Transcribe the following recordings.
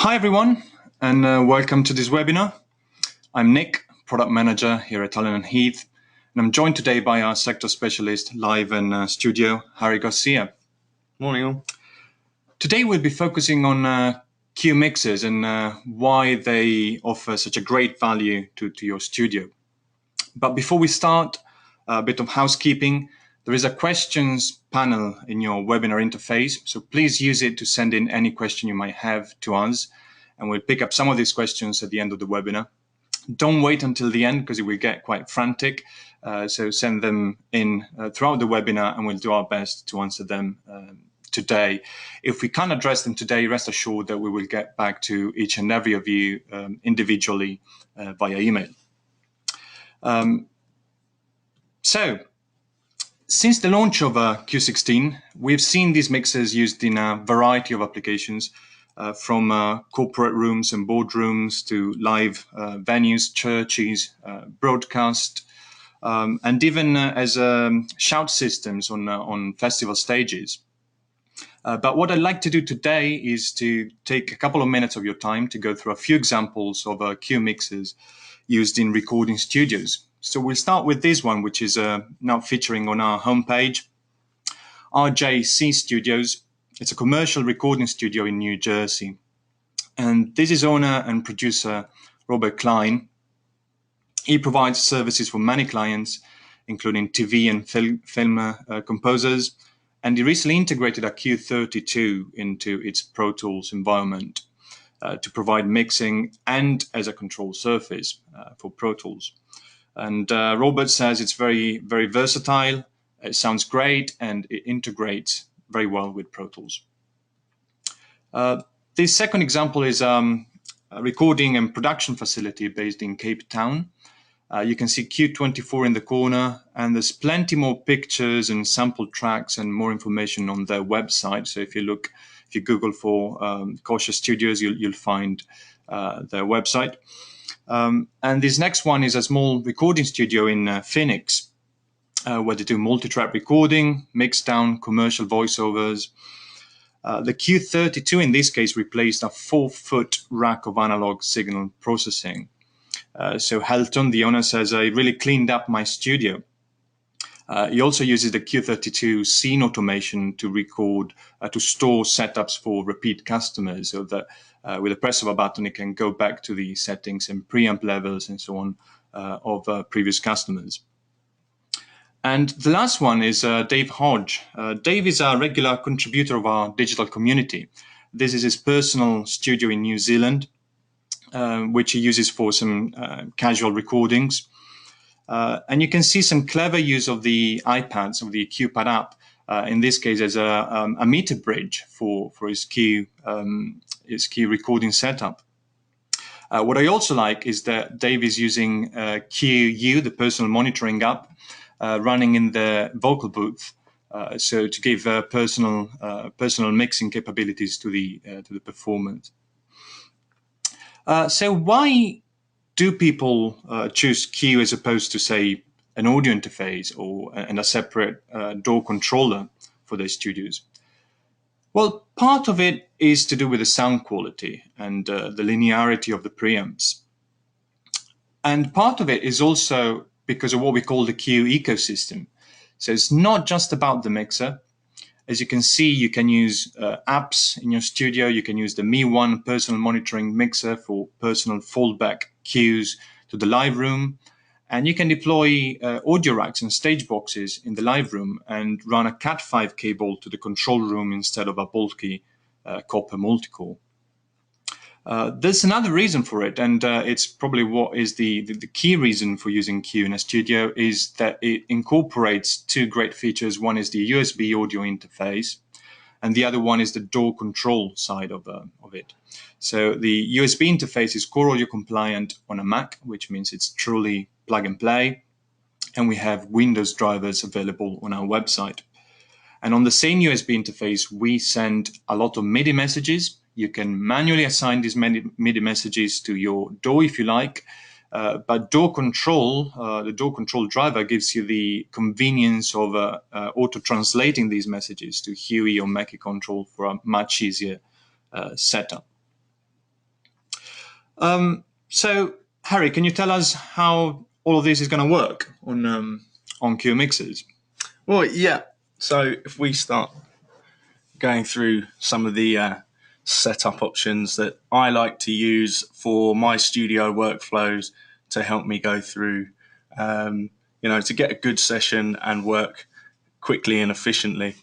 Hi everyone, and welcome to this webinar. I'm Nick, Product Manager here at Allen & Heath, and I'm joined today by our Sector Specialist live in studio, Harry Garcia. Morning all. Today we'll be focusing on Cue mixers and why they offer such a great value to your studio. But before we start, a bit of housekeeping. There is a questions panel in your webinar interface, so please use it to send in any question you might have to us, and we'll pick up some of these questions at the end of the webinar. Don't wait until the end because it will get quite frantic, so send them in throughout the webinar and we'll do our best to answer them today. If we can't address them today, rest assured that we will get back to each and every of you individually via email. Since the launch of Q16, we've seen these mixers used in a variety of applications, from corporate rooms and boardrooms to live venues, churches, broadcast, and even as shout systems on festival stages. But what I'd like to do today is to take a couple of minutes of your time to go through a few examples of Q mixers used in recording studios. So we'll start with this one, which is now featuring on our homepage, RJC Studios. It's a commercial recording studio in New Jersey. And this is owner and producer Robert Klein. He provides services for many clients, including TV and film composers. And he recently integrated a Q32 into its Pro Tools environment to provide mixing and as a control surface for Pro Tools. And Robert says it's very, very versatile, it sounds great, and it integrates very well with Pro Tools. This second example is a recording and production facility based in Cape Town. You can see Q24 in the corner, and there's plenty more pictures and sample tracks and more information on their website. So if you Google for Cautious Studios, you'll find their website. And this next one is a small recording studio in Phoenix, where they do multi-track recording, mixdown, commercial voiceovers. The Q32 in this case replaced a 4-foot rack of analog signal processing. So Helton, the owner, says, I really cleaned up my studio. He also uses the Q32 scene automation to record, to store setups for repeat customers, so that with the press of a button, it can go back to the settings and preamp levels and so on of previous customers. And the last one is Dave Hodge. Dave is a regular contributor of our digital community. This is his personal studio in New Zealand, which he uses for some casual recordings. And you can see some clever use of the iPads, of the QPad app, in this case as a meter bridge for his Q recording setup. What I also like is that Dave is using QU, the personal monitoring app, running in the vocal booth, so to give personal mixing capabilities to the performance. So why do people choose Q as opposed to, say, an audio interface and a separate DAW controller for their studios? Well, part of it is to do with the sound quality and the linearity of the preamps. And part of it is also because of what we call the Q ecosystem. So it's not just about the mixer. As you can see, you can use apps in your studio. You can use the Mi One personal monitoring mixer for personal fallback cues to the live room. And you can deploy audio racks and stage boxes in the live room and run a Cat5 cable to the control room instead of a bulky copper multicore. There's another reason for it, and it's probably what is the key reason for using Q in a studio, is that it incorporates two great features. One is the USB audio interface, and the other one is the DAW control side of it. So the USB interface is core audio compliant on a Mac, which means it's truly plug and play, and we have Windows drivers available on our website. And on the same USB interface, we send a lot of MIDI messages. You can manually assign these MIDI messages to your DAW if you like, but DAW control, the DAW control driver gives you the convenience of auto-translating these messages to HUI or Mackie control for a much easier setup. So, Harry, can you tell us how all of this is going to work on Q mixers? Well, yeah. So if we start going through some of the setup options that I like to use for my studio workflows to help me go through, to get a good session and work quickly and efficiently.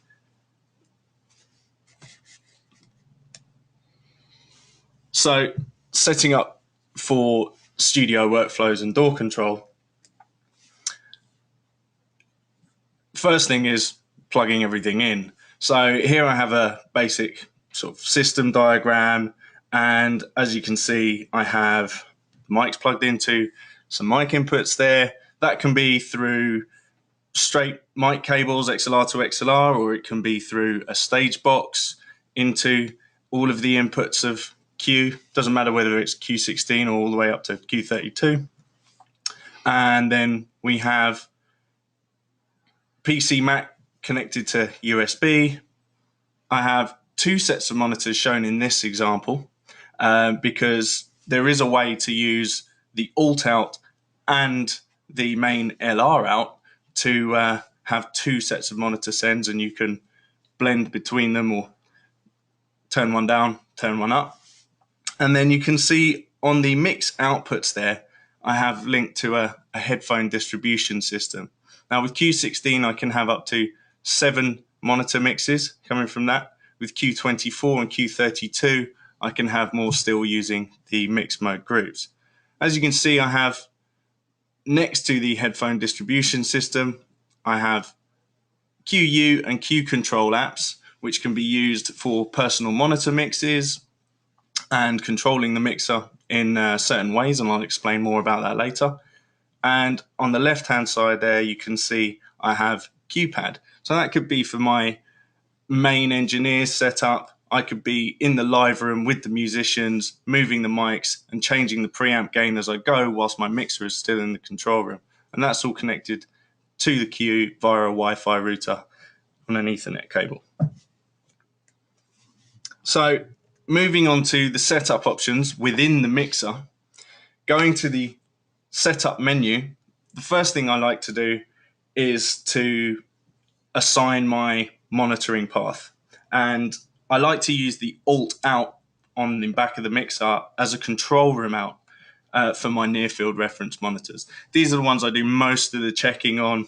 So setting up for studio workflows and DAW control, first thing is plugging everything in. So here I have a basic sort of system diagram, and as you can see, I have mics plugged into some mic inputs there. That can be through straight mic cables, XLR to XLR, or it can be through a stage box into all of the inputs of Q. Doesn't matter whether it's Q16 or all the way up to Q32. And then we have PC Mac connected to USB. I have two sets of monitors shown in this example because there is a way to use the alt out and the main LR out to have two sets of monitor sends, and you can blend between them or turn one down, turn one up. And then you can see on the mix outputs there, I have linked to a headphone distribution system. Now with Q16, I can have up to 7 monitor mixes coming from that. With Q24 and Q32, I can have more still using the mix mode groups. As you can see, I have next to the headphone distribution system, I have QU and Q control apps, which can be used for personal monitor mixes and controlling the mixer in certain ways, and I'll explain more about that later. And on the left-hand side there, you can see I have QPad. So that could be for my main engineer setup. I could be in the live room with the musicians, moving the mics and changing the preamp gain as I go whilst my mixer is still in the control room. And that's all connected to the Q via a Wi-Fi router on an Ethernet cable. So moving on to the setup options within the mixer, going to the setup menu, the first thing I like to do is to assign my monitoring path. And I like to use the alt out on the back of the mixer as a control room out for my near field reference monitors. These are the ones I do most of the checking on,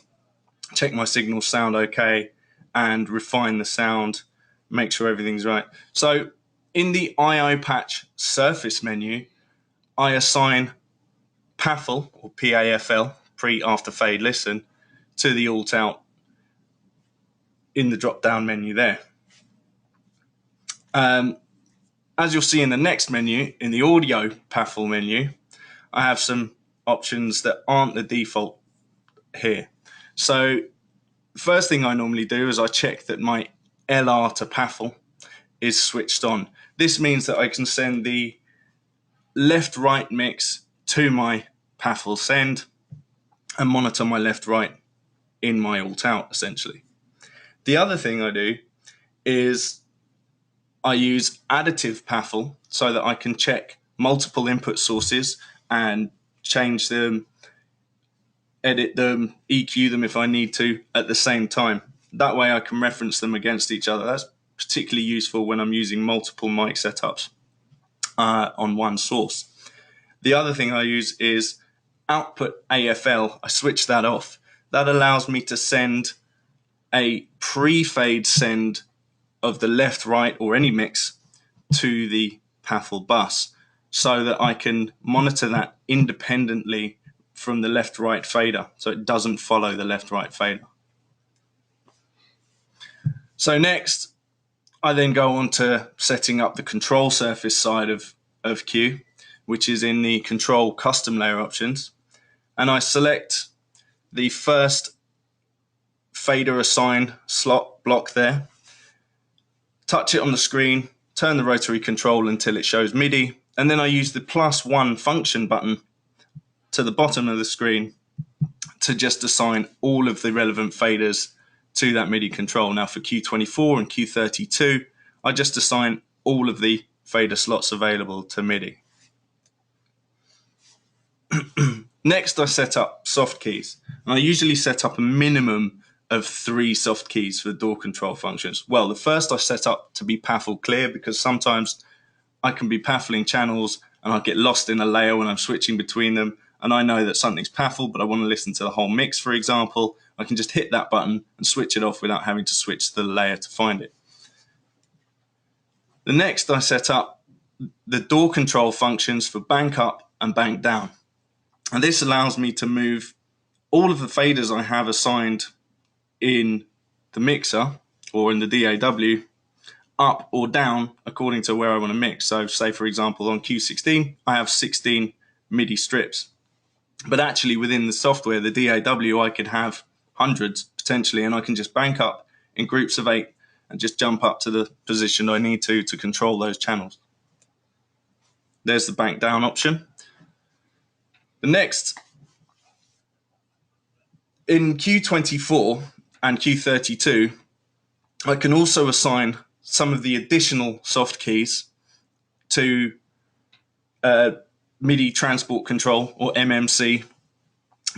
check my signals sound okay, and refine the sound, make sure everything's right. So in the IO patch surface menu, I assign PAFL or PAFL, pre after fade listen, to the alt out in the drop down menu there. As you'll see in the next menu, in the audio PAFL menu, I have some options that aren't the default here. So the first thing I normally do is I check that my LR to PAFL is switched on. This means that I can send the left-right mix to my PAFL send and monitor my left-right in my alt-out, essentially. The other thing I do is I use additive PAFL so that I can check multiple input sources and change them, edit them, EQ them if I need to at the same time. That way I can reference them against each other. That's particularly useful when I'm using multiple mic setups on one source. The other thing I use is output AFL. I switch that off. That allows me to send a pre-fade send of the left, right, or any mix to the PAFL bus so that I can monitor that independently from the left-right fader, so it doesn't follow the left-right fader. So next, I then go on to setting up the control surface side of Q, which is in the control custom layer options. And I select the first fader assign slot block there, touch it on the screen, turn the rotary control until it shows MIDI, and then I use the +1 function button to the bottom of the screen to just assign all of the relevant faders to that MIDI control. Now for Q24 and Q32, I just assign all of the fader slots available to MIDI. Next, I set up soft keys. And I usually set up a minimum of 3 soft keys for the DAW control functions. Well, the first I set up to be paffle clear, because sometimes I can be paffling channels and I get lost in a layer when I'm switching between them. And I know that something's paffled, but I want to listen to the whole mix, for example. I can just hit that button and switch it off without having to switch to the layer to find it. The next, I set up the DAW control functions for bank up and bank down. And this allows me to move all of the faders I have assigned in the mixer or in the DAW up or down according to where I want to mix. So say, for example, on Q16, I have 16 MIDI strips. But actually within the software, the DAW, I could have hundreds potentially, and I can just bank up in groups of 8 and just jump up to the position I need to control those channels. There's the bank down option. The next, in Q24 and Q32, I can also assign some of the additional soft keys to MIDI transport control or MMC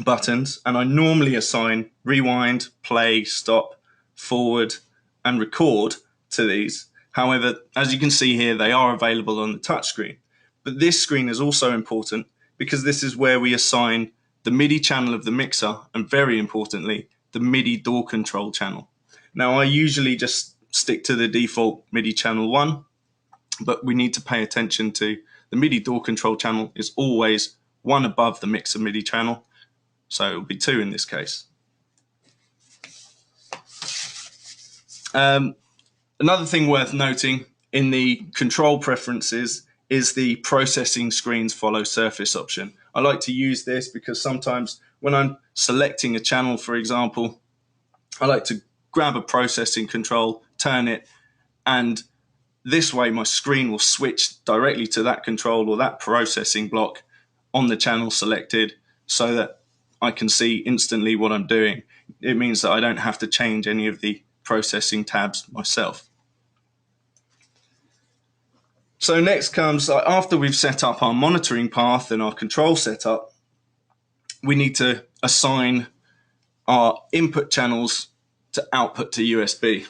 buttons, and I normally assign rewind, play, stop, forward, and record to these. However, as you can see here, they are available on the touchscreen. But this screen is also important because this is where we assign the MIDI channel of the mixer and, very importantly, the MIDI DAW control channel. Now, I usually just stick to the default MIDI channel 1, but we need to pay attention to the MIDI DAW control channel is always 1 above the mixer MIDI channel, so it will be 2 in this case. Another thing worth noting in the control preferences is the processing screens follow surface option. I like to use this because sometimes when I'm selecting a channel, for example, I like to grab a processing control, turn it, and this way my screen will switch directly to that control or that processing block on the channel selected so that I can see instantly what I'm doing. It means that I don't have to change any of the processing tabs myself. So next comes, after we've set up our monitoring path and our control setup, we need to assign our input channels to output to USB.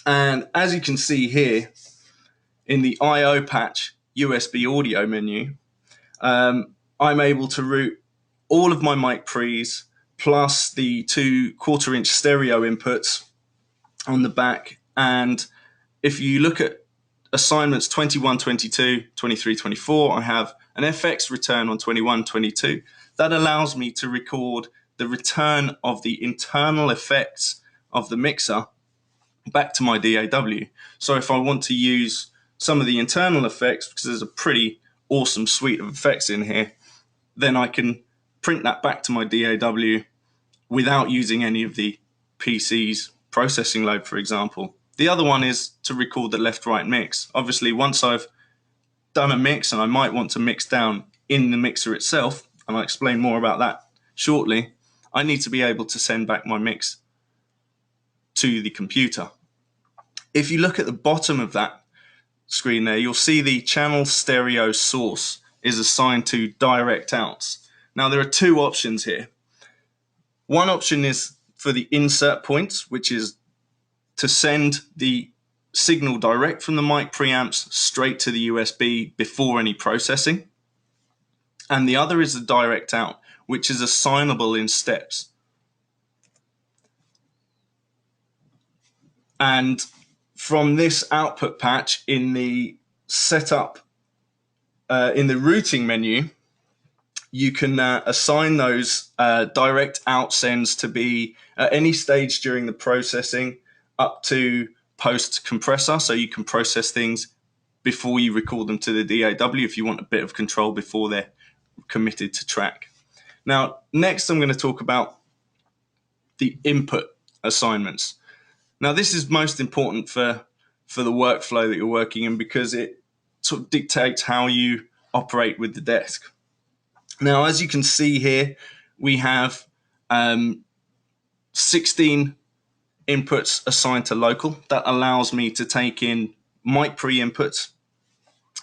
And as you can see here, in the I/O patch USB audio menu, I'm able to route all of my mic pre's plus the 2 1/4-inch stereo inputs on the back. And if you look at assignments 21, 22, 23, 24, I have an FX return on 21, 22. That allows me to record the return of the internal effects of the mixer back to my DAW. So if I want to use some of the internal effects, because there's a pretty awesome suite of effects in here, then I can print that back to my DAW without using any of the PC's processing load, for example. The other one is to record the left-right mix. Obviously, once I've done a mix and I might want to mix down in the mixer itself, and I'll explain more about that shortly, I need to be able to send back my mix to the computer. If you look at the bottom of that screen there, you'll see the channel stereo source is assigned to direct outs. Now, there are 2 options here. One option is for the insert points, which is to send the signal direct from the mic preamps straight to the USB before any processing. And the other is the direct out, which is assignable in steps. And from this output patch in the setup, in the routing menu, you can assign those direct out sends to be at any stage during the processing up to post compressor. So you can process things before you record them to the DAW if you want a bit of control before they're committed to track. Now, next I'm going to talk about the input assignments. Now, this is most important for the workflow that you're working in because it sort of dictates how you operate with the desk. Now, as you can see here, we have 16 inputs assigned to local. That allows me to take in mic pre-inputs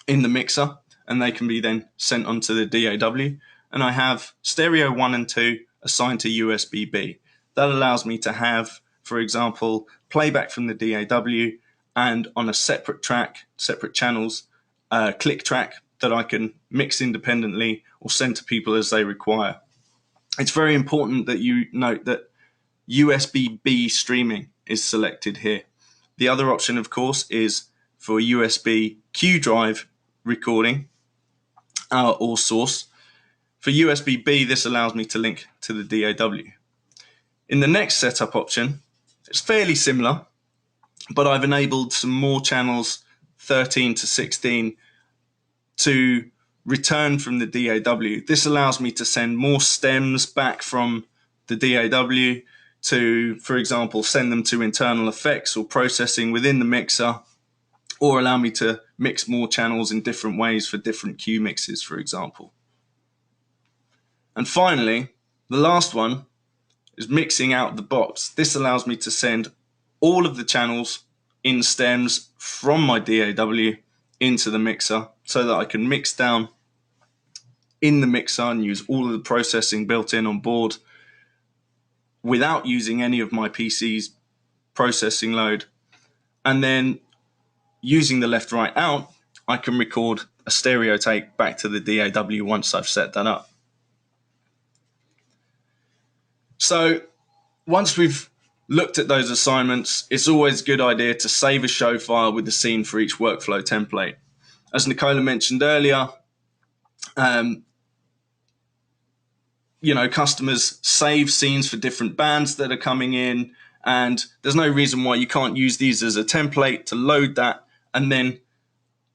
in the mixer, and they can be then sent onto the DAW. and I have stereo 1 and 2 assigned to USB-B. That allows me to have, for example, playback from the DAW and on a separate track, separate channels, click track that I can mix independently or send to people as they require. It's very important that you note that USB-B streaming is selected here. The other option, of course, is for USB Q drive recording or source. For USB-B, this allows me to link to the DAW. In the next setup option, it's fairly similar, but I've enabled some more channels, 13 to 16, to return from the DAW. This allows me to send more stems back from the DAW to, for example, send them to internal effects or processing within the mixer, or allow me to mix more channels in different ways for different cue mixes, for example. And finally, the last one is mixing out the box. This allows me to send all of the channels in stems from my DAW into the mixer so that I can mix down in the mixer and use all of the processing built in on board without using any of my PC's processing load. And then using the left-right out, I can record a stereo take back to the DAW once I've set that up. So once we've looked at those assignments, it's always a good idea to save a show file with the scene for each workflow template. As Nicola mentioned earlier, customers save scenes for different bands that are coming in, and there's no reason why you can't use these as a template to load that and then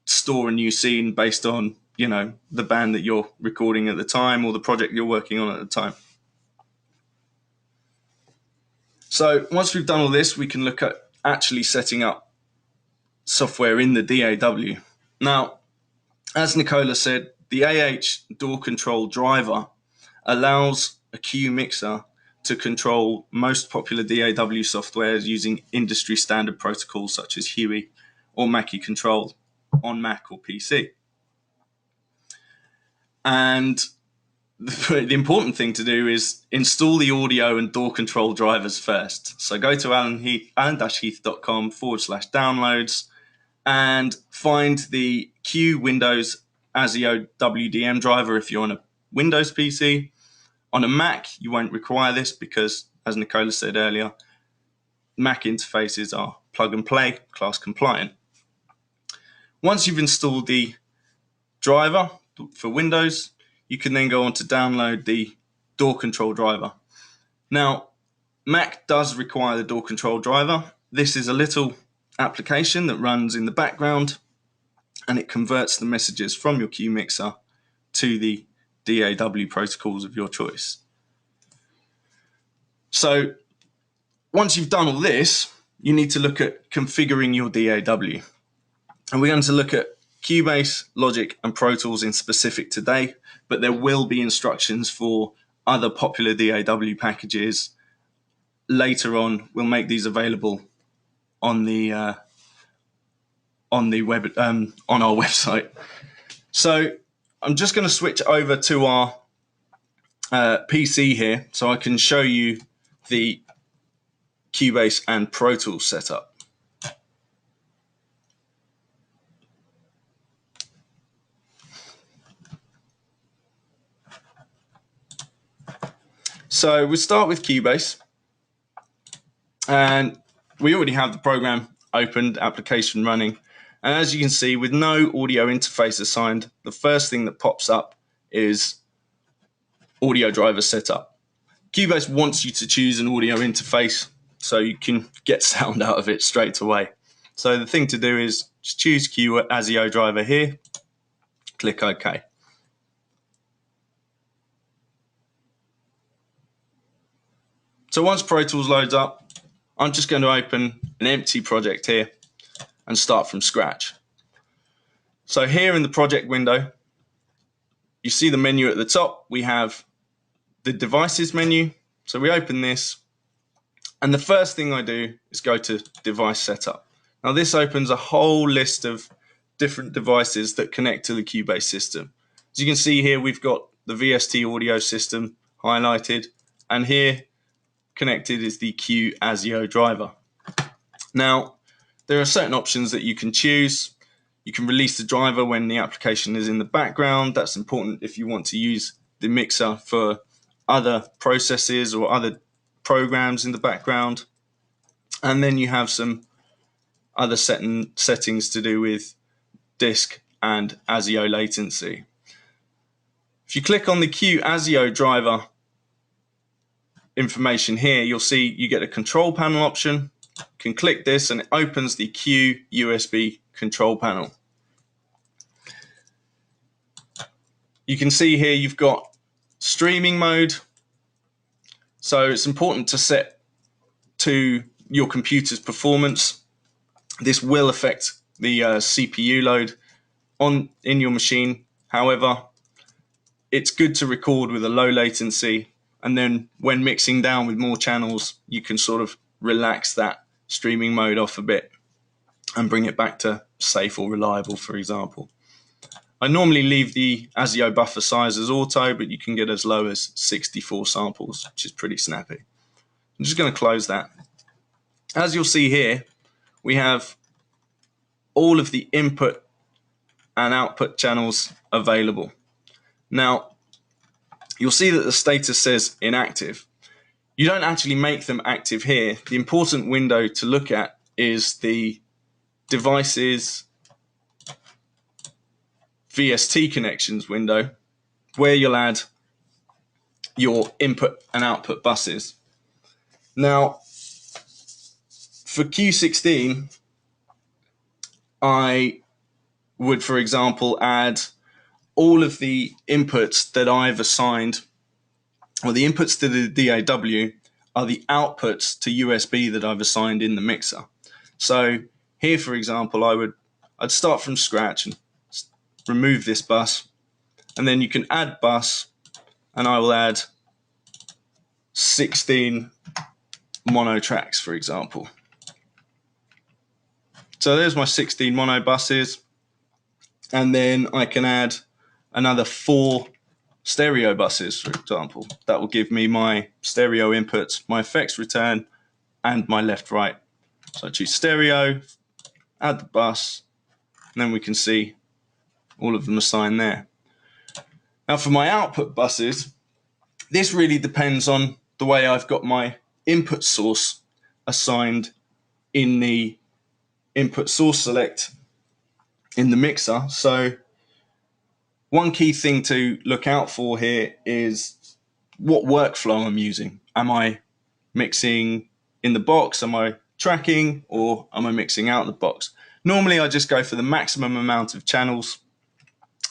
store a new scene based on, the band that you're recording at the time or the project you're working on at the time. So once we've done all this, we can look at actually setting up software in the DAW. Now, as Nicola said, the DAW control driver allows a cue mixer to control most popular DAW softwares using industry standard protocols such as Huey or Mackie Control on Mac or PC. And the important thing to do is install the audio and DAW control drivers first. So go to alan-heath.com/downloads and find the Q Windows ASIO WDM driver if you're on a Windows PC. On a Mac, you won't require this because, as Nicola said earlier, Mac interfaces are plug and play, class compliant. Once you've installed the driver for Windows, you can then go on to download the DAW control driver. Now, Mac does require the DAW control driver. This is a little application that runs in the background and it converts the messages from your cue mixer to the DAW protocols of your choice. So once you've done all this, you need to look at configuring your DAW. And we're going to look at Cubase, Logic, and Pro Tools in specific today, but there will be instructions for other popular DAW packages. Later on, we'll make these available on the web on our website. So I'm just going to switch over to our PC here so I can show you the Cubase and Pro Tools setup. So we'll start with Cubase, and we already have the program opened, application running. And as you can see, with no audio interface assigned, the first thing that pops up is audio driver setup. Cubase wants you to choose an audio interface so you can get sound out of it straight away. So the thing to do is just choose Q ASIO driver here, click OK. So once Pro Tools loads up, I'm just going to open an empty project here and start from scratch. So here in the project window, you see the menu at the top. We have the devices menu. So we open this, and the first thing I do is go to device setup. Now this opens a whole list of different devices that connect to the Cubase system. As you can see here, we've got the VST audio system highlighted, and here connected is the Q ASIO driver. Now, there are certain options that you can choose. You can release the driver when the application is in the background. That's important if you want to use the mixer for other processes or other programs in the background. And then you have some other settings to do with disk and ASIO latency. If you click on the Q ASIO driver information here, you'll see you get a control panel option. You can click this and it opens the Q USB control panel. You can see here you've got streaming mode. So it's important to set to your computer's performance. This will affect the CPU load in your machine. However, it's good to record with a low latency, and then when mixing down with more channels, you can sort of relax that streaming mode off a bit and bring it back to safe or reliable, for example. I normally leave the ASIO buffer size as auto, but you can get as low as 64 samples, which is pretty snappy. I'm just going to close that. As you'll see here, we have all of the input and output channels available. Now, you'll see that the status says inactive. You don't actually make them active here. The important window to look at is the devices VST connections window, where you'll add your input and output buses. Now, for Q16, I would, for example, add all of the inputs that I've assigned, or the inputs to the DAW are the outputs to USB that I've assigned in the mixer. So here, for example, I'd start from scratch and remove this bus, and then you can add bus, and I will add 16 mono tracks, for example. So there's my 16 mono buses, and then I can add another 4 stereo buses, for example. That will give me my stereo inputs, my effects return, and my left-right. So I choose stereo, add the bus, and then we can see all of them assigned there. Now for my output buses, this really depends on the way I've got my input source assigned in the input source select in the mixer. So one key thing to look out for here is what workflow I'm using. Am I mixing in the box? Am I tracking, or am I mixing out the box? Normally I just go for the maximum amount of channels.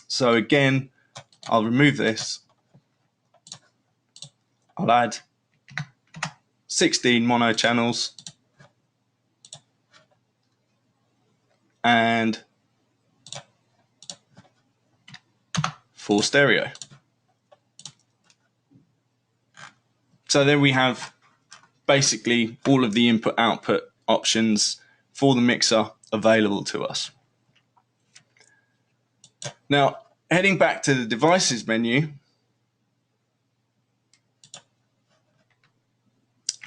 So again, I'll remove this. I'll add 16 mono channels and 4 stereo. So then we have basically all of the input output options for the mixer available to us. Now, heading back to the devices menu,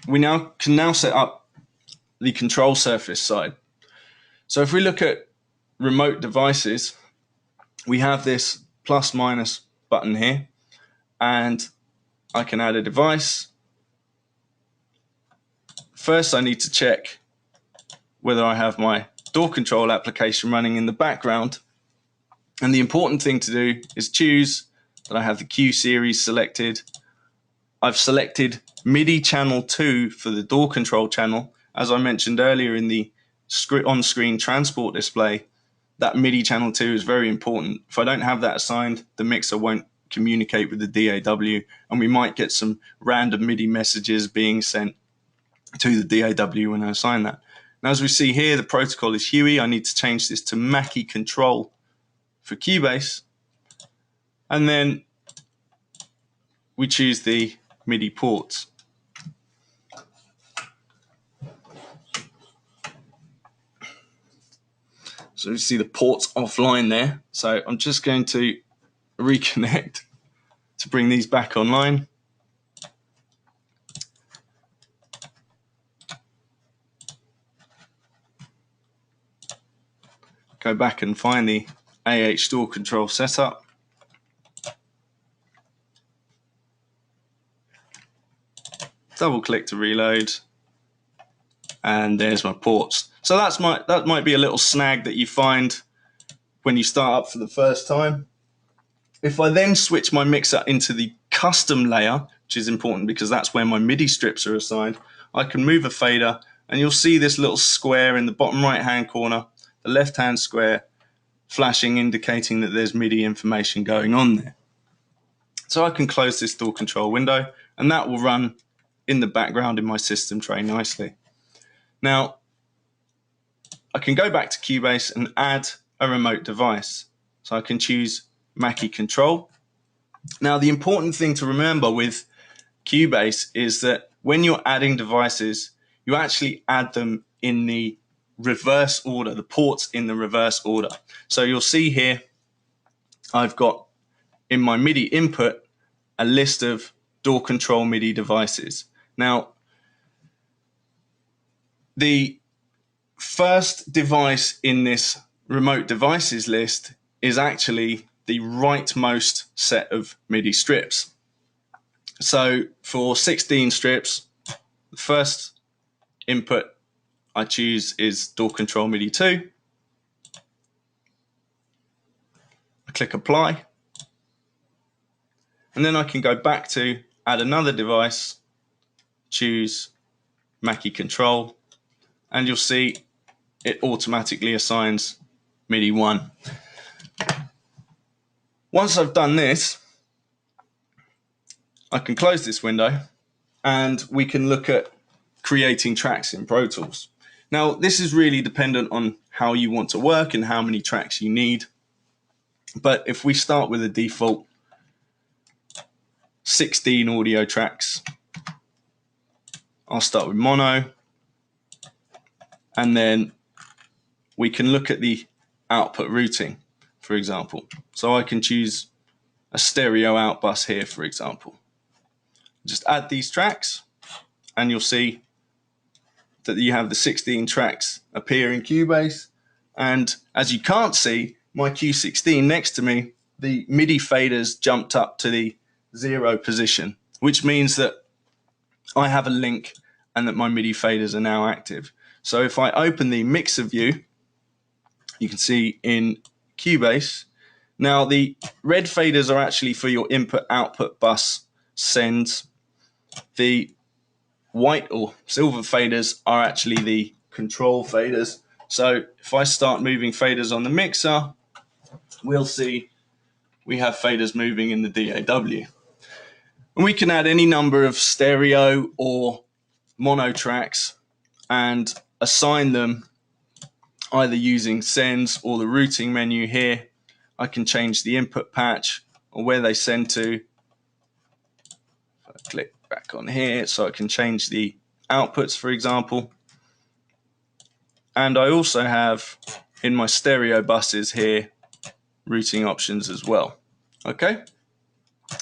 we can now set up the control surface side. So if we look at remote devices, we have this plus minus button here, and I can add a device. First, I need to check whether I have my DAW control application running in the background. And the important thing to do is choose that I have the Q series selected. I've selected MIDI channel 2 for the DAW control channel. As I mentioned earlier in the on-screen transport display, that MIDI channel 2 is very important. If I don't have that assigned, the mixer won't communicate with the DAW, and we might get some random MIDI messages being sent to the DAW when I assign that. Now, as we see here, the protocol is Huey. I need to change this to Mackie control for Cubase, and then we choose the MIDI ports. So you see the ports offline there. So I'm just going to reconnect to to bring these back online. Go back and find the DAW control setup. Double click to reload, and there's my ports. So that might be a little snag that you find when you start up for the first time. If I then switch my mixer into the custom layer, which is important because that's where my MIDI strips are assigned, I can move a fader and you'll see this little square in the bottom right hand corner, the left hand square, flashing, indicating that there's MIDI information going on there. So I can close this DAW control window and that will run in the background in my system tray nicely. Now, I can go back to Cubase and add a remote device. So I can choose Mackie Control. Now, the important thing to remember with Cubase is that when you're adding devices, you actually add them in the reverse order, the ports in the reverse order. So you'll see here, I've got in my MIDI input a list of DAW control MIDI devices. Now, the first device in this remote devices list is actually the rightmost set of MIDI strips. So for 16 strips, the first input I choose is DAW control MIDI 2. I click apply. And then I can go back to add another device, choose Mackie Control, and you'll see it automatically assigns MIDI 1. Once I've done this, I can close this window and we can look at creating tracks in Pro Tools. Now, this is really dependent on how you want to work and how many tracks you need. But if we start with a default 16 audio tracks, I'll start with mono, and then we can look at the output routing, for example. So I can choose a stereo out bus here, for example. Just add these tracks and you'll see that you have the 16 tracks appear in Cubase. And as you can't see, my Q16 next to me, the MIDI faders jumped up to the 0 position, which means that I have a link and that my MIDI faders are now active. So if I open the mixer view, you can see in Cubase, now the red faders are actually for your input-output bus sends. The white or silver faders are actually the control faders. So if I start moving faders on the mixer, we'll see we have faders moving in the DAW. And we can add any number of stereo or mono tracks and assign them either using sends or the routing menu here. I can change the input patch or where they send to. If I click back on here, so I can change the outputs, for example. And I also have in my stereo buses here routing options as well. Okay,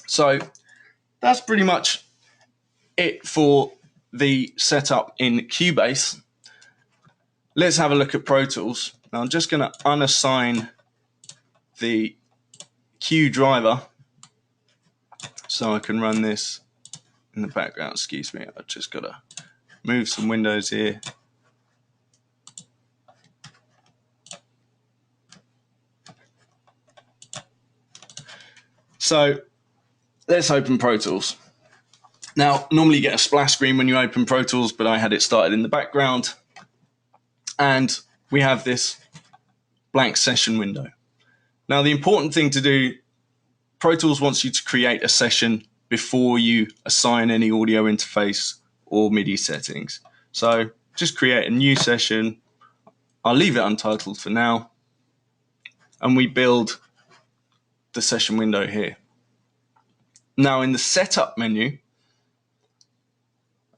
so that's pretty much it for the setup in Cubase. Let's have a look at Pro Tools. Now I'm just going to unassign the Q driver so I can run this in the background. Excuse me, I've just got to move some windows here. So let's open Pro Tools. Now, normally you get a splash screen when you open Pro Tools, but I had it started in the background. And we have this blank session window. Now, the important thing to do, Pro Tools wants you to create a session before you assign any audio interface or MIDI settings. So just create a new session. I'll leave it untitled for now. And we build the session window here. Now in the setup menu,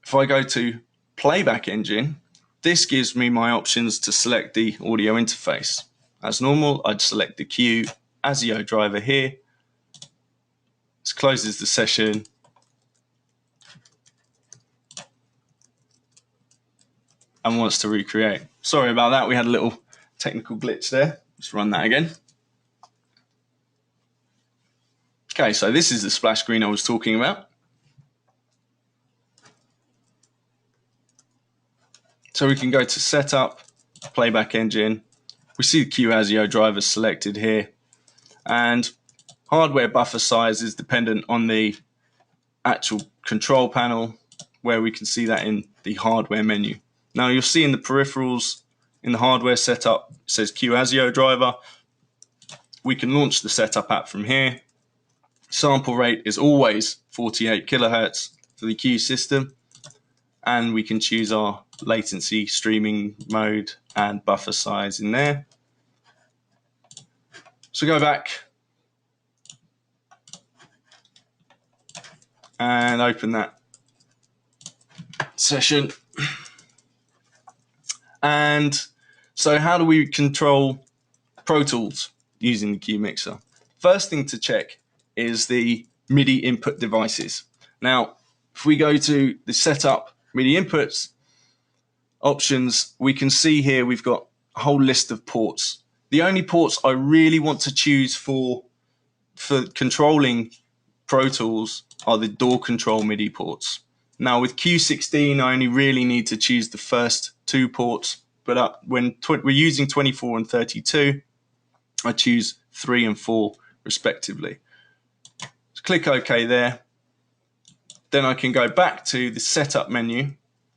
if I go to playback engine, this gives me my options to select the audio interface. As normal, I'd select the Q ASIO driver here, This closes the session. And wants to recreate. Sorry about that, we had a little technical glitch there. Let's run that again. Okay, so this is the splash screen I was talking about. So we can go to Setup, Playback Engine. We see the Cubase driver selected here. And hardware buffer size is dependent on the actual control panel, where we can see that in the hardware menu. Now you'll see in the peripherals, in the hardware setup, it says Cubase driver. We can launch the setup app from here. Sample rate is always 48 kilohertz for the Q system. And we can choose our latency, streaming mode, and buffer size in there. So go back and open that session. And so how do we control Pro Tools using the Q Mixer? First thing to check is the MIDI input devices. Now, if we go to the Setup MIDI inputs options, we can see here we've got a whole list of ports. The only ports I really want to choose for controlling Pro Tools are the DAW control MIDI ports. Now with Q16, I only really need to choose the first two ports, but when we're using 24 and 32, I choose 3 and 4 respectively. So click OK there. Then I can go back to the Setup menu,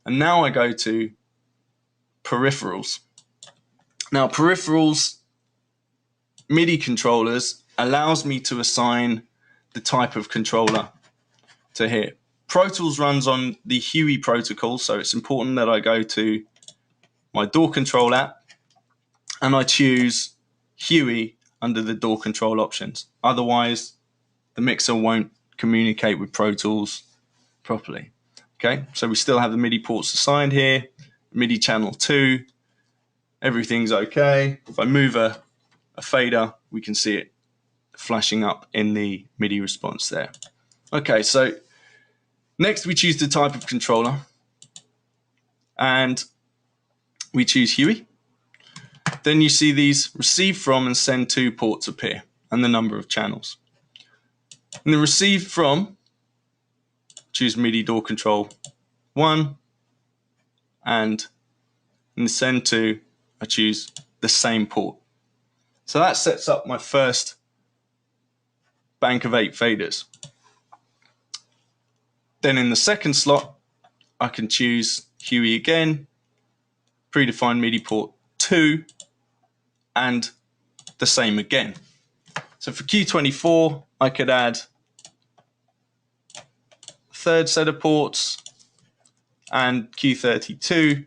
and now I go to Peripherals. Now Peripherals, MIDI controllers, allows me to assign the type of controller to here. Pro Tools runs on the Huey protocol, so it's important that I go to my DAW control app and I choose Huey under the DAW control options. Otherwise, the mixer won't communicate with Pro Tools properly. Okay, so we still have the MIDI ports assigned here, MIDI channel 2, everything's okay. If I move a fader, we can see it flashing up in the MIDI response there. Okay, so next we choose the type of controller and we choose Huey. Then you see these receive from and send to ports appear and the number of channels. In the receive from, choose MIDI DAW control 1, and in the send to, I choose the same port. So that sets up my first bank of 8 faders. Then in the second slot, I can choose Huey again, predefined MIDI port 2, and the same again. So for Q24, I could add a third set of ports, and Q32,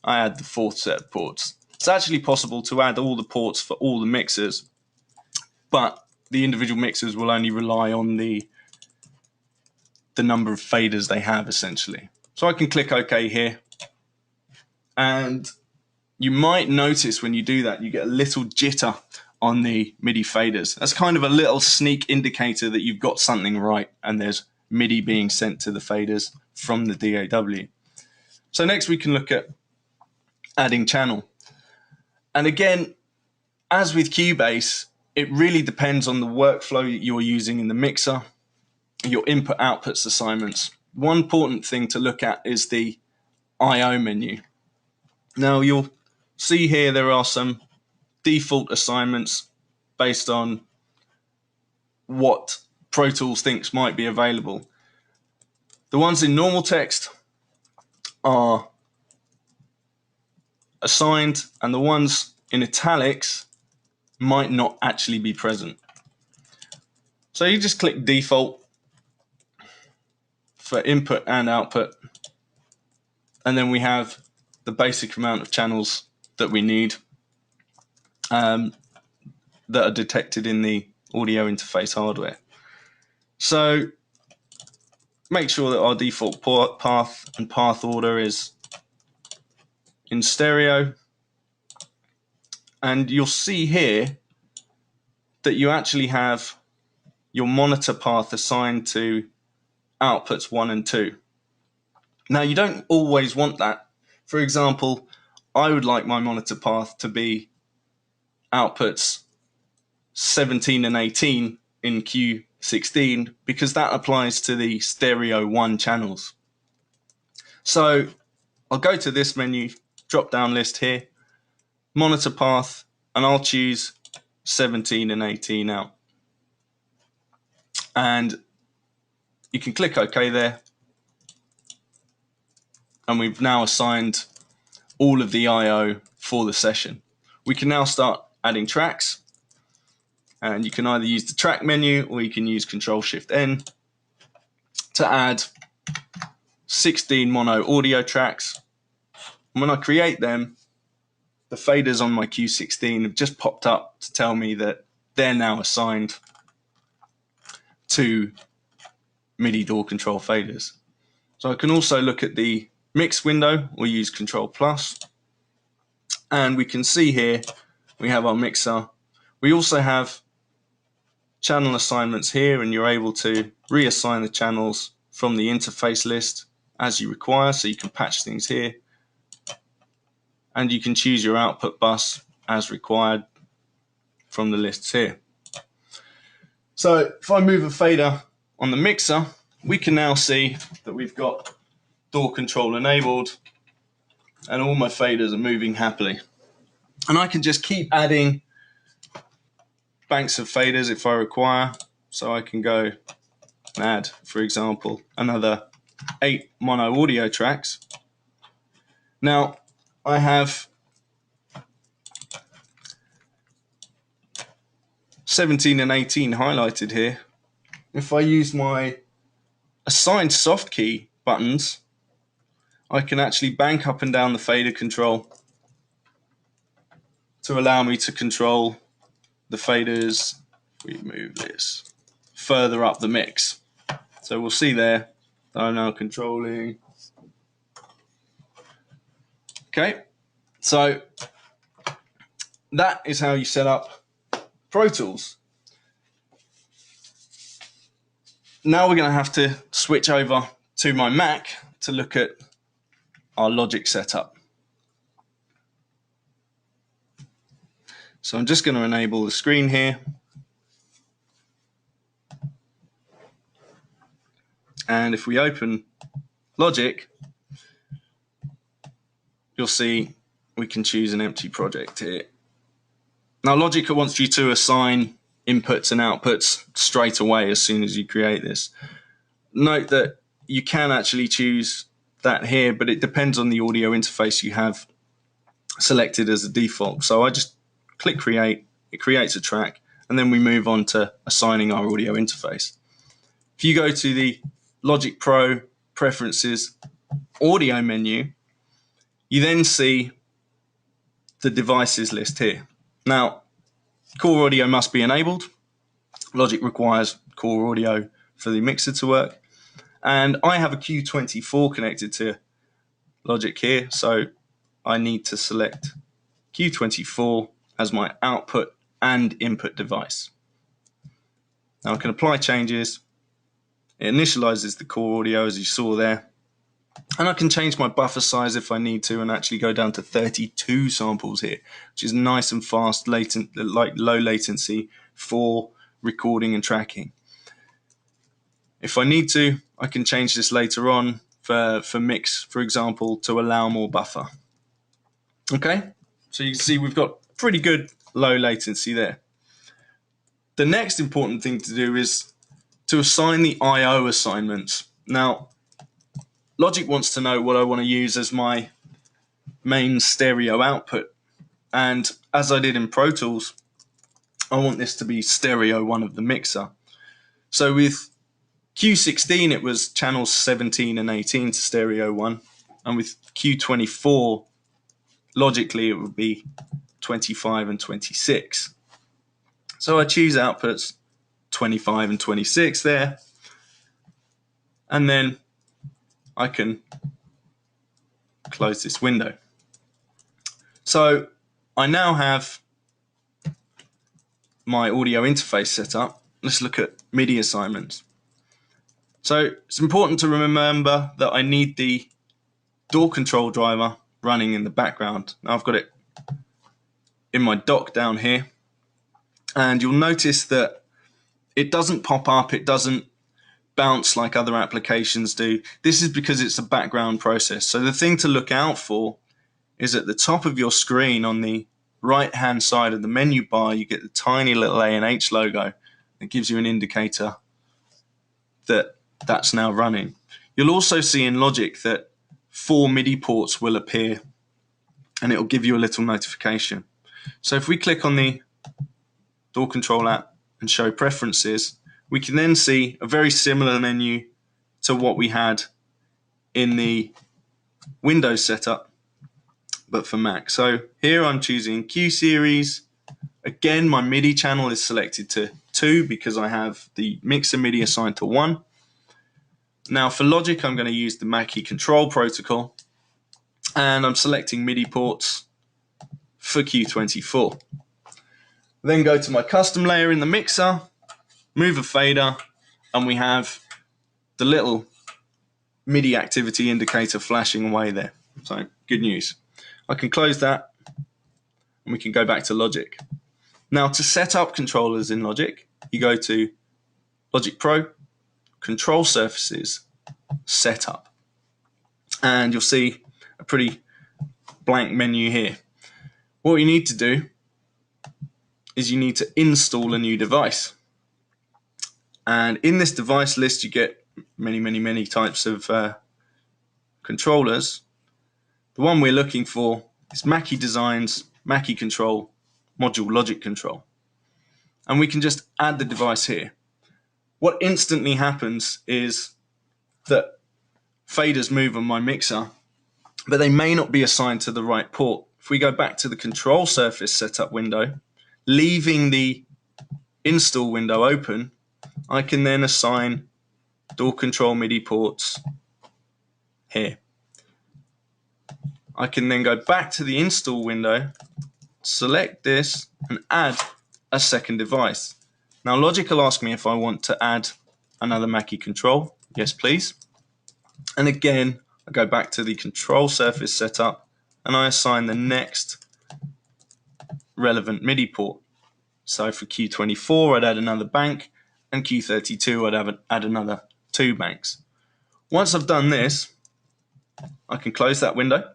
I add the fourth set of ports. It's actually possible to add all the ports for all the mixers, but the individual mixers will only rely on the number of faders they have, essentially. So I can click OK here, and you might notice when you do that, you get a little jitter on the MIDI faders. That's kind of a little sneak indicator that you've got something right and there's MIDI being sent to the faders from the DAW. So next we can look at adding channel. And again, as with Cubase, it really depends on the workflow you're using in the mixer, your input-outputs assignments. One important thing to look at is the I/O menu. Now you'll see here there are some default assignments based on what Pro Tools thinks might be available. The ones in normal text are assigned, and the ones in italics might not actually be present. So you just click default for input and output, and then we have the basic amount of channels that we need that are detected in the audio interface hardware. So make sure that our default path and path order is in stereo, and you'll see here that you actually have your monitor path assigned to outputs 1 and 2. Now, you don't always want that. For example, I would like my monitor path to be outputs 17 and 18 in Q16 because that applies to the stereo 1 channels. So I'll go to this menu, drop down list here, monitor path, and I'll choose 17 and 18 out. And you can click OK there. And we've now assigned all of the I/O for the session. We can now start adding tracks. And you can either use the track menu or you can use Control-Shift-N to add 16 mono audio tracks. And when I create them, the faders on my Q16 have just popped up to tell me that they're now assigned to MIDI DAW control faders. So I can also look at the mix window or use Control+. And we can see here we have our mixer. We also have channel assignments here, and you're able to reassign the channels from the interface list as you require, so you can patch things here. And you can choose your output bus as required from the lists here. So if I move a fader on the mixer, we can now see that we've got DAW control enabled and all my faders are moving happily. And I can just keep adding banks of faders if I require. So I can go and add, for example, another 8 mono audio tracks. Now I have 17 and 18 highlighted here. If I use my assigned soft key buttons, I can actually bank up and down the fader control to allow me to control the faders. We move this further up the mix. So we'll see there that I'm now controlling. Okay, so that is how you set up Pro Tools. Now we're going to have to switch over to my Mac to look at our Logic setup. So I'm just going to enable the screen here. And if we open Logic, you'll see we can choose an empty project here. Now Logic wants you to assign inputs and outputs straight away as soon as you create this. Note that you can actually choose that here, but it depends on the audio interface you have selected as a default. So I just click create, it creates a track, and then we move on to assigning our audio interface. If you go to the Logic Pro Preferences Audio menu, you then see the devices list here. Now, core audio must be enabled. Logic requires core audio for the mixer to work. And I have a Q24 connected to Logic here, so I need to select Q24 as my output and input device. Now I can apply changes. It initializes the core audio as you saw there. And I can change my buffer size if I need to and actually go down to 32 samples here, which is nice and fast, latent, like low latency for recording and tracking. If I need to, I can change this later on for mix, for example, to allow more buffer. Okay, so you can see we've got pretty good low latency there. The next important thing to do is to assign the I/O assignments. Now, Logic wants to know what I want to use as my main stereo output. And as I did in Pro Tools, I want this to be stereo 1 of the mixer. So with Q16, it was channels 17 and 18 to stereo 1. And with Q24, logically, it would be 25 and 26. So I choose outputs 25 and 26 there. And then I can close this window. So I now have my audio interface set up. let's look at MIDI assignments. So it's important to remember that I need the DAW control driver running in the background. Now I've got it in my dock down here, and you'll notice that it doesn't pop up, it doesn't bounce like other applications do. This is because it's a background process. So the thing to look out for is at the top of your screen on the right hand side of the menu bar, you get the tiny little A&H logo that gives you an indicator that that's now running. You'll also see in Logic that 4 MIDI ports will appear, and it will give you a little notification. So if we click on the DAW Control app and show preferences, we can then see a very similar menu to what we had in the Windows setup, but for Mac. So here I'm choosing Q series. Again, my MIDI channel is selected to 2 because I have the mixer MIDI assigned to 1. Now for Logic, I'm going to use the Mackie control protocol, and I'm selecting MIDI ports for Q24. Then go to my custom layer in the mixer, move a fader, and we have the little MIDI activity indicator flashing away there. So good news. I can close that and we can go back to Logic. Now to set up controllers in Logic, you go to Logic Pro, Control Surfaces, Setup, and you'll see a pretty blank menu here. What you need to do is you need to install a new device. And in this device list, you get many types of controllers. The one we're looking for is Mackie Designs, Mackie Control, Module Logic Control. And we can just add the device here. What instantly happens is that faders move on my mixer, but they may not be assigned to the right port. If we go back to the control surface setup window, leaving the install window open, I can then assign DAW control MIDI ports here. I can then go back to the install window, select this, and add a second device. Now Logic will ask me if I want to add another Mackie control. Yes, please. And again, I go back to the control surface setup and I assign the next relevant MIDI port. So for Q24, I'd add another bank, and Q32, I'd add another 2 banks. Once I've done this, I can close that window.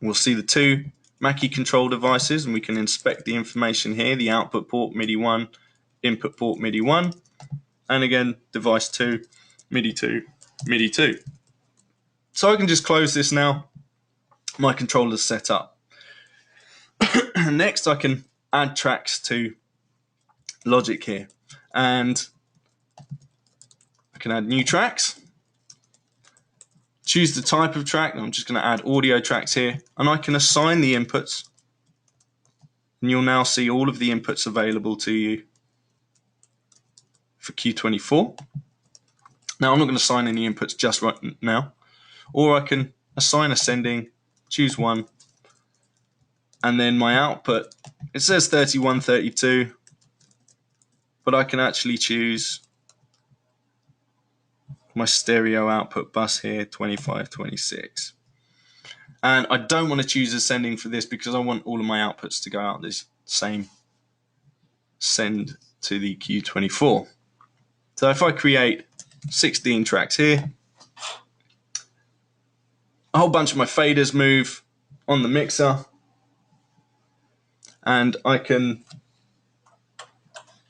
We'll see the 2 Mackie control devices, and we can inspect the information here, the output port MIDI 1, input port MIDI 1, and again, device 2, MIDI 2, MIDI 2. So I can just close this now. My controller's set up. Next, I can add tracks to Logic here, and I can add new tracks. Choose the type of track. I'm just going to add audio tracks here, and I can assign the inputs, and you'll now see all of the inputs available to you for Q24. Now I'm not going to assign any inputs just right now, or I can assign ascending, choose 1, and then my output, it says 3132, but I can actually choose my stereo output bus here, 2526. And I don't want to choose ascending for this because I want all of my outputs to go out this same send to the Q24. So if I create 16 tracks here, a whole bunch of my faders move on the mixer, and I can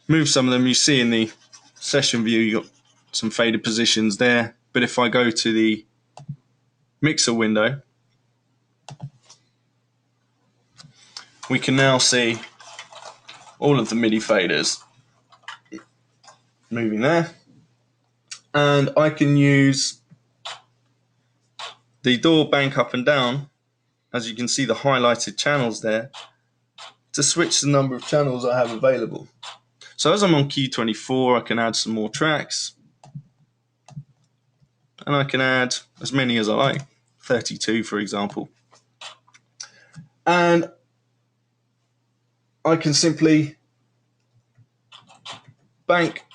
move some of them. You see in the session view, you've got some fader positions there, but if I go to the mixer window, we can now see all of the MIDI faders moving there, and I can use the DAW bank up and down, as you can see the highlighted channels there, to switch the number of channels I have available. So as I'm on Q24, I can add some more tracks, and I can add as many as I like, 32 for example. And I can simply bank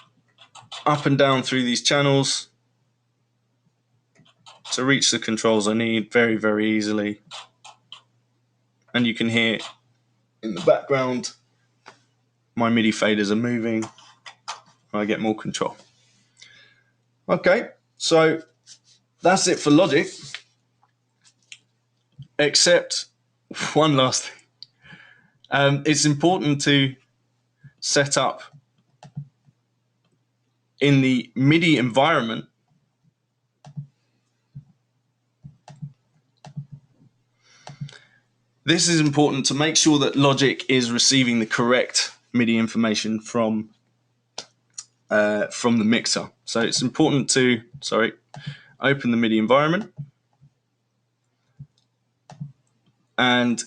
up and down through these channels to reach the controls I need very, very easily. And you can hear in the background my MIDI faders are moving. I get more control. Okay, so that's it for Logic, except one last thing. It's important to set up in the MIDI environment this is important to make sure that Logic is receiving the correct MIDI information from the mixer. So it's important to, open the MIDI environment, and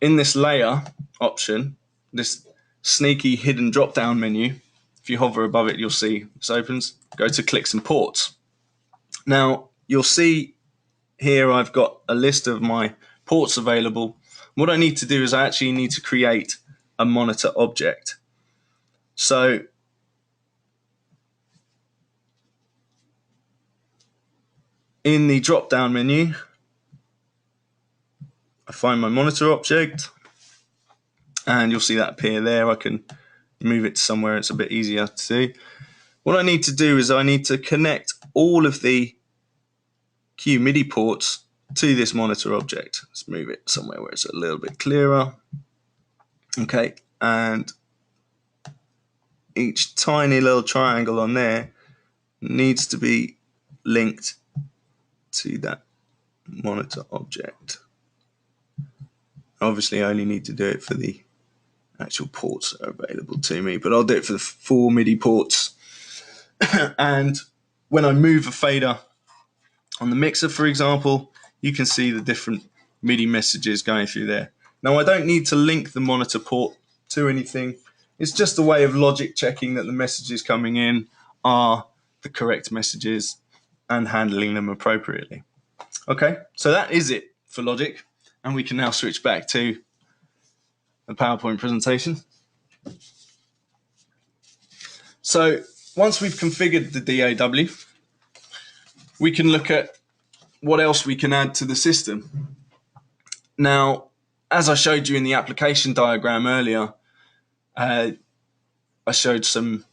in this layer option, this sneaky hidden drop-down menu, if you hover above it, you'll see this opens. Go to clicks and ports. Now you'll see here I've got a list of my ports available. What I need to do is I actually need to create a monitor object. So in the drop-down menu, I find my monitor object, and you'll see that appear there. I can move it to somewhere it's a bit easier to see. What I need to do is I need to connect all of the Q MIDI ports to this monitor object. Let's move it somewhere where it's a little bit clearer. Okay, and each tiny little triangle on there needs to be linked to that monitor object. Obviously, I only need to do it for the actual ports that are available to me, but I'll do it for the 4 MIDI ports. And when I move a fader on the mixer, for example, you can see the different MIDI messages going through there. Now, I don't need to link the monitor port to anything. It's just a way of Logic checking that the messages coming in are the correct messages and handling them appropriately. Okay, so that is it for Logic, and we can now switch back to the PowerPoint presentation. So once we've configured the DAW, we can look at what else we can add to the system. Now, as I showed you in the application diagram earlier, I showed some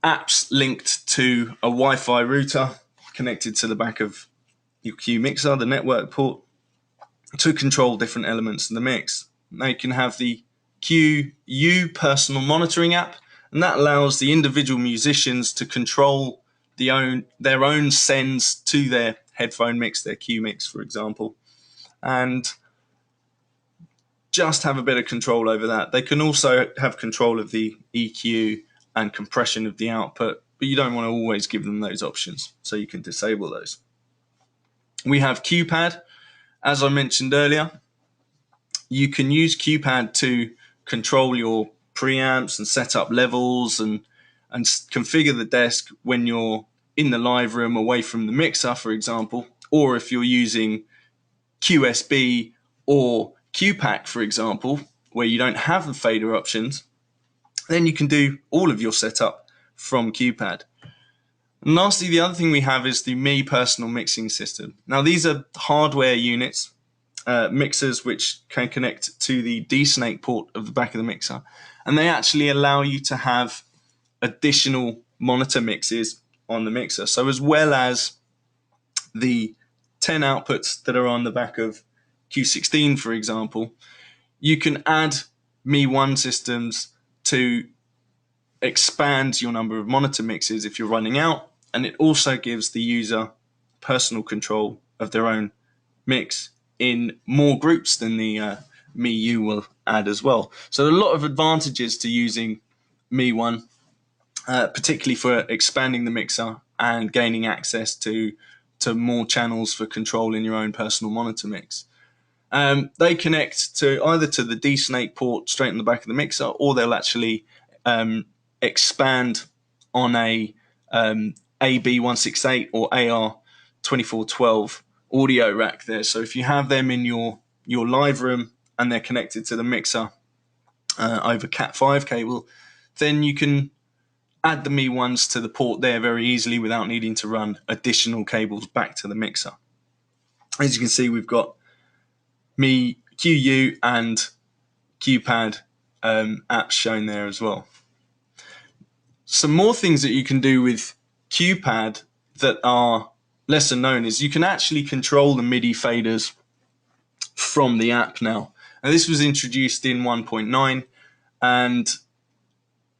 apps linked to a Wi-Fi router connected to the back of your Q mixer, the network port, to control different elements in the mix. Now you can have the QU personal monitoring app, and that allows the individual musicians to control their own sends to their headphone mix, their Q mix, for example, and just have a bit of control over that. They can also have control of the EQ and compression of the output, but you don't want to always give them those options, so you can disable those. We have QPad. As I mentioned earlier, you can use QPad to control your preamps and set up levels and configure the desk when you're in the live room away from the mixer, for example, or if you're using QSB or QPack, for example, where you don't have the fader options, then you can do all of your setup from QPad. And lastly, the other thing we have is the Mi personal mixing system. Now, these are hardware units, mixers which can connect to the D-Snake port of the back of the mixer, and they actually allow you to have additional monitor mixes on the mixer. So as well as the 10 outputs that are on the back of Q16, for example, you can add Mi 1 systems to expand your number of monitor mixes if you're running out, and it also gives the user personal control of their own mix in more groups than the Mi U will add as well. So a lot of advantages to using Mi 1, particularly for expanding the mixer and gaining access to more channels for controlling your own personal monitor mix. They connect to either to the D-Snake port straight in the back of the mixer, or they'll actually expand on a AB168 or AR2412 audio rack there. So if you have them in your live room and they're connected to the mixer over Cat5 cable, then you can add the Mi ones to the port there very easily without needing to run additional cables back to the mixer. As you can see, we've got Mi QU and QPad apps shown there as well. Some more things that you can do with QPad that are lesser known is you can actually control the MIDI faders from the app now. And this was introduced in 1.9, and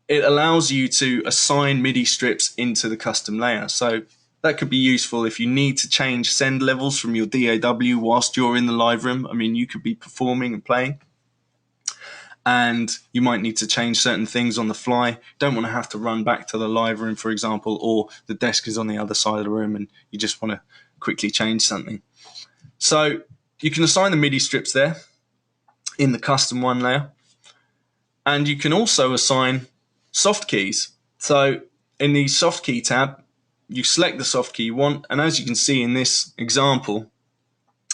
it allows you to assign MIDI strips into the custom layer. So that could be useful if you need to change send levels from your DAW whilst you're in the live room. I mean, you could be performing and playing, and you might need to change certain things on the fly. Don't want to have to run back to the live room, for example, or the desk is on the other side of the room and you just want to quickly change something. So you can assign the MIDI strips there in the custom one layer. And you can also assign soft keys. So in the soft key tab, you select the soft key you want. And as you can see in this example,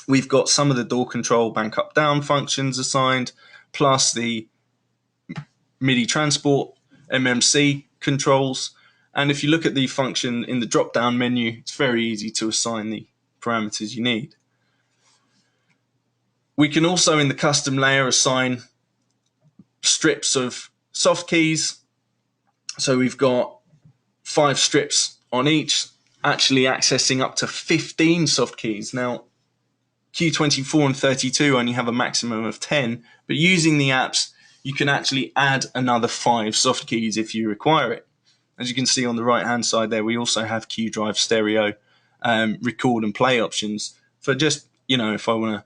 we've got some of the DAW control bank up down functions assigned, plus the MIDI transport MMC controls. And if you look at the function in the drop down menu, it's very easy to assign the parameters you need. We can also in the custom layer assign strips of soft keys. So we've got 5 strips on each, actually accessing up to 15 soft keys. Now, Q24 and 32 only have a maximum of 10, but using the apps, you can actually add another 5 soft keys if you require it. As you can see on the right-hand side there, we also have Q Drive stereo, record and play options for just, if I want to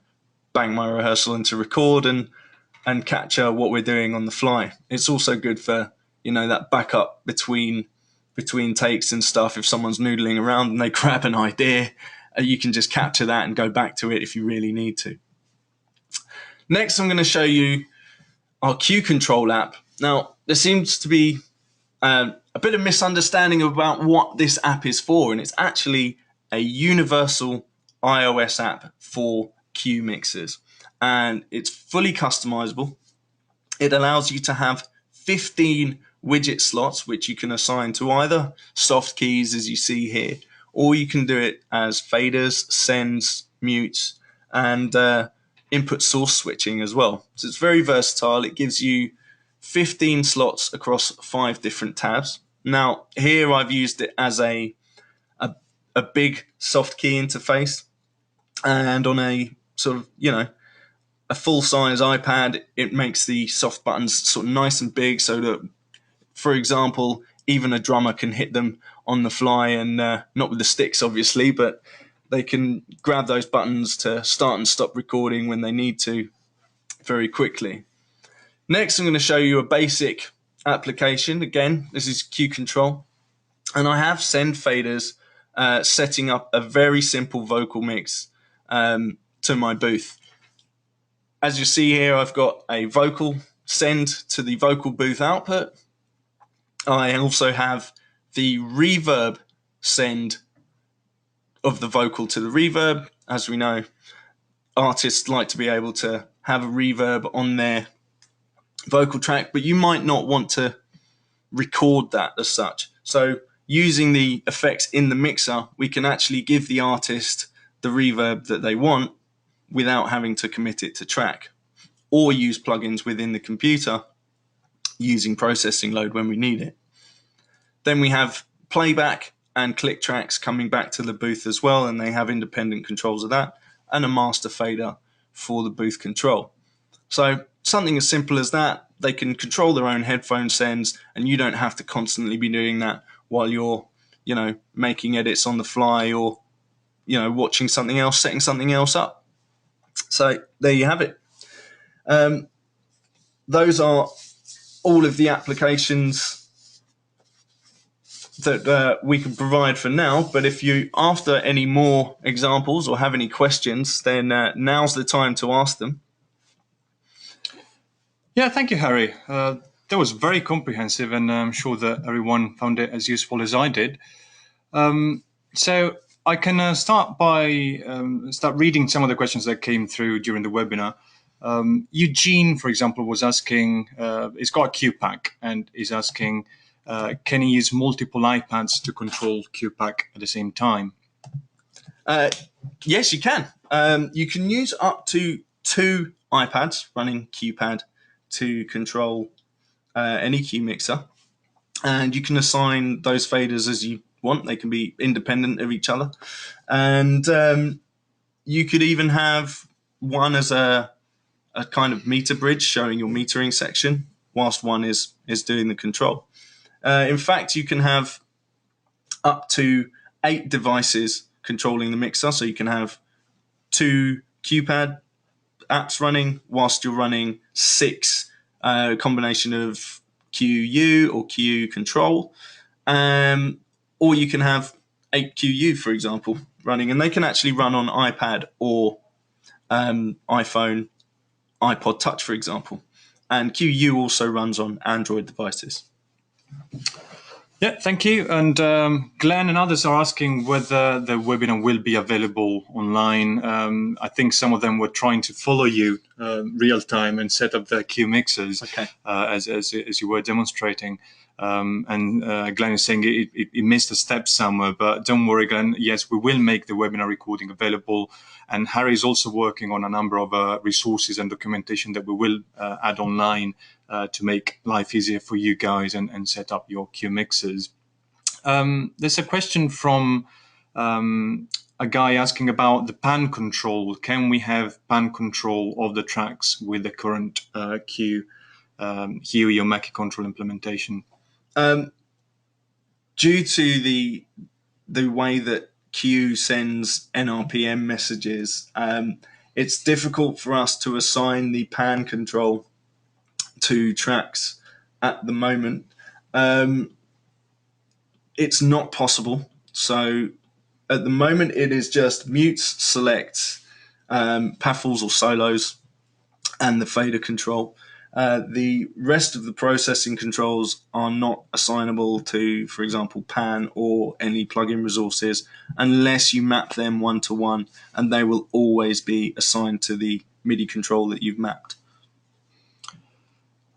bang my rehearsal into record and capture what we're doing on the fly. It's also good for, that backup between takes and stuff. If someone's noodling around and they grab an idea, you can just capture that and go back to it if you really need to. Next, I'm going to show you our Q Control app. Now, there seems to be a bit of misunderstanding about what this app is for, and it's actually a universal iOS app for Q mixers, and it's fully customizable. It allows you to have 15 widget slots, which you can assign to either soft keys, as you see here, or you can do it as faders, sends, mutes, and input source switching as well. So it's very versatile. It gives you 15 slots across 5 different tabs. Now, here I've used it as a big soft key interface, and on a sort of, a full-size iPad, it makes the soft buttons sort of nice and big so that, for example, even a drummer can hit them on the fly, and not with the sticks, obviously, but they can grab those buttons to start and stop recording when they need to very quickly. Next, I'm going to show you a basic application. Again, this is Q Control, and I have send faders setting up a very simple vocal mix to my booth. As you see here, I've got a vocal send to the vocal booth output. I also have the reverb send of the vocal to the reverb. As we know, artists like to be able to have a reverb on their vocal track, but you might not want to record that as such. So using the effects in the mixer, we can actually give the artist the reverb that they want without having to commit it to track, or use plugins within the computer using processing load when we need it. Then we have playback and click tracks coming back to the booth as well, and they have independent controls of that, and a master fader for the booth control. So something as simple as that, they can control their own headphone sends, and you don't have to constantly be doing that while you're, making edits on the fly, or, watching something else, setting something else up. So there you have it. Those are all of the applications that we can provide for now, but if you after any more examples or have any questions, then now's the time to ask them. Yeah, thank you, Harry. That was very comprehensive, and I'm sure that everyone found it as useful as I did. So I can start by start reading some of the questions that came through during the webinar. Eugene, for example, was asking, he's got a Q pack and is asking, can he use multiple iPads to control Q pack at the same time? Yes, you can. You can use up to 2 iPads running QPad to control any Q mixer, and you can assign those faders as you want. They can be independent of each other, and you could even have one as a kind of meter bridge showing your metering section, whilst one is doing the control. In fact, you can have up to 8 devices controlling the mixer, so you can have 2 QPad apps running whilst you're running 6 combination of QU or QU control, or you can have 8 QU, for example, running, and they can actually run on iPad or iPhone, iPod Touch, for example. And QU also runs on Android devices. Yeah, thank you. And Glenn and others are asking whether the webinar will be available online. I think some of them were trying to follow you real time and set up their Q mixers, Okay. as you were demonstrating. And Glenn is saying it missed a step somewhere, but don't worry, Glenn. Yes, we will make the webinar recording available. And Harry is also working on a number of resources and documentation that we will add online to make life easier for you guys and set up your Q mixers. There's a question from a guy asking about the pan control. Can we have pan control of the tracks with the current Q Huey or Mackie control implementation? Due to the way that Q sends NRPM messages, it's difficult for us to assign the pan control to tracks at the moment. It's not possible. So at the moment, it is just mutes, selects, paffles or solos, and the fader control. The rest of the processing controls are not assignable to, for example, pan or any plugin resources unless you map them one-to-one, and they will always be assigned to the MIDI control that you've mapped.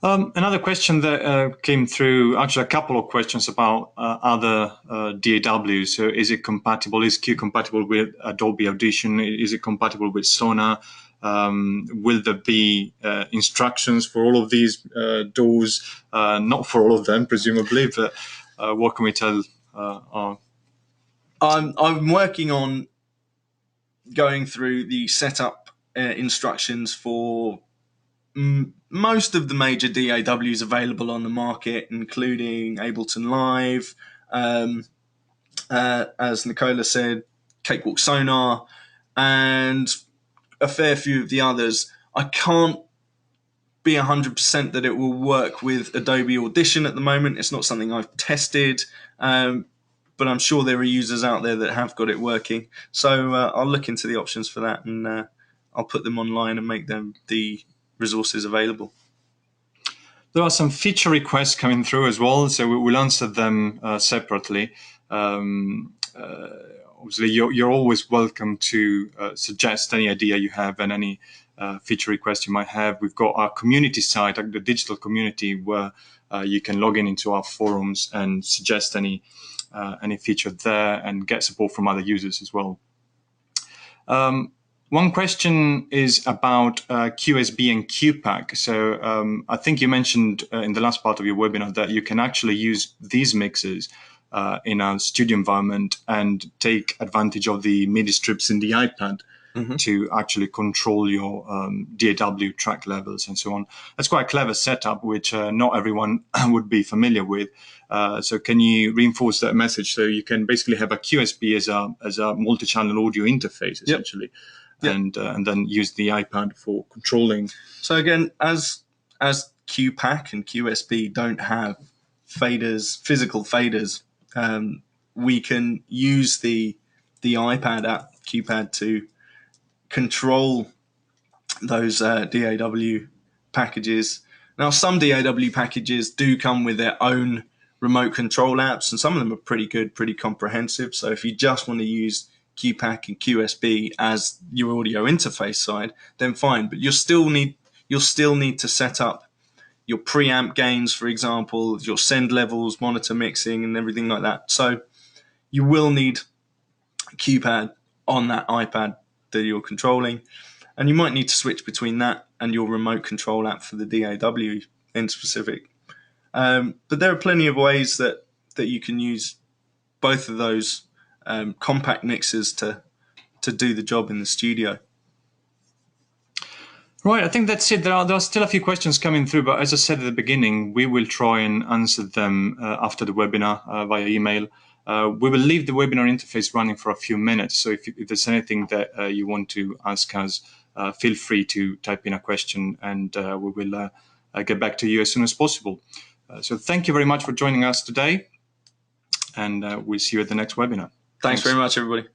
Another question that came through, actually a couple of questions about other DAWs. So is it compatible? Is Q compatible with Adobe Audition? Is it compatible with Sonar? Will there be instructions for all of these DAWs? Not for all of them, presumably, but what can we tell? I'm working on going through the setup instructions for most of the major DAWs available on the market, including Ableton Live, as Nicola said, Cakewalk Sonar, and a fair few of the others. I can't be 100% that it will work with Adobe Audition at the moment. It's not something I've tested, but I'm sure there are users out there that have got it working. So I'll look into the options for that, and I'll put them online and make them the resources available. There are some feature requests coming through as well, so we will answer them separately. Obviously, you're always welcome to suggest any idea you have and any feature request you might have. We've got our community site, the digital community, where you can log into our forums and suggest any feature there and get support from other users as well. One question is about QSB and QPAC. So I think you mentioned in the last part of your webinar that you can actually use these mixers in a studio environment and take advantage of the MIDI strips in the iPad to actually control your DAW track levels and so on. That's quite a clever setup, which not everyone would be familiar with. So can you reinforce that message? So you can basically have a QSB as a multi-channel audio interface, essentially. Yep. And then use the iPad for controlling. So again, as QPAC and QSB don't have faders, physical faders, we can use the iPad app QPad to control those DAW packages. Now, some DAW packages do come with their own remote control apps, and some of them are pretty good, pretty comprehensive. So if you just want to use QPAC and QSB as your audio interface side, then fine. But you'll still need to set up your preamp gains, for example, your send levels, monitor mixing, and everything like that. So you will need a QPad on that iPad that you're controlling, and you might need to switch between that and your remote control app for the DAW in specific. But there are plenty of ways that you can use both of those compact mixers to do the job in the studio. Right, I think that's it. There are still a few questions coming through, but as I said at the beginning, we will try and answer them after the webinar via email. We will leave the webinar interface running for a few minutes, so if there's anything that you want to ask us, feel free to type in a question, and we will get back to you as soon as possible. So thank you very much for joining us today, and we'll see you at the next webinar. Thanks very much, everybody.